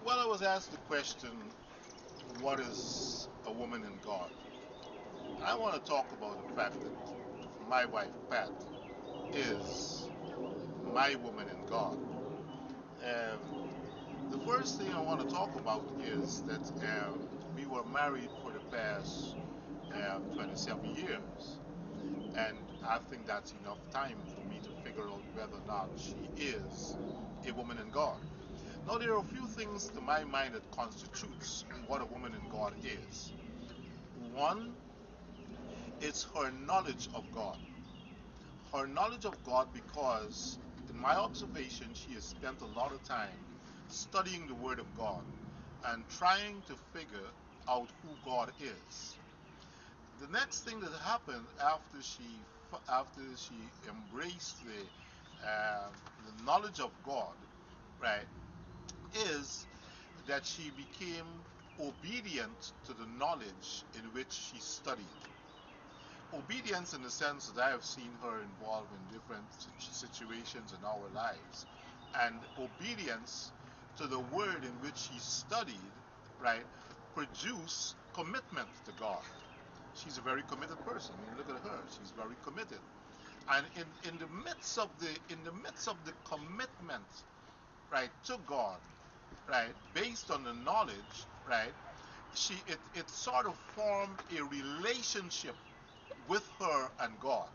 Well, I was asked the question, what is a woman in God? I want to talk about the fact that my wife, Pat, is my woman in God. Um, the first thing I want to talk about is that we were married for the past 27 years. And I think that's enough time for me to figure out whether or not she is a woman in God. Now, there are a few things to my mind that constitutes what a woman in God is. One, it's her knowledge of God. Her knowledge of God because, in my observation, she has spent a lot of time studying the Word of God and trying to figure out who God is. The next thing that happened after she embraced the knowledge of God, right, is that she became obedient to the knowledge in which she studied. Obedience in the sense that I have seen her involved in different situations in our lives, and obedience to the word in which she studied, right, produce commitment to God. She's a very committed person. I mean, look at her; she's very committed. And in the midst of the commitment, right, to God, right, based on the knowledge, right, it sort of formed a relationship with her and God.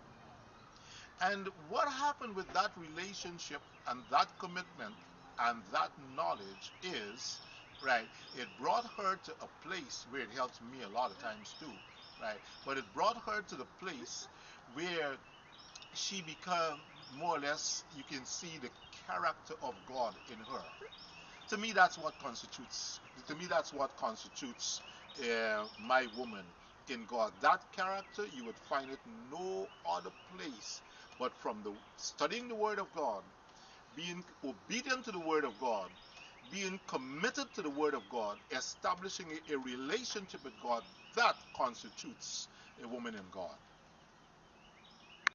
And what happened with that relationship and that commitment and that knowledge is, right, it brought her to a place where it helps me a lot of times too, right? But it brought her to the place where she became more or less, you can see the character of God in her. To me, that's what constitutes. To me, that's what constitutes my woman in God. That character you would find it no other place but from the studying the Word of God, being obedient to the Word of God, being committed to the Word of God, establishing a relationship with God. That constitutes a woman in God.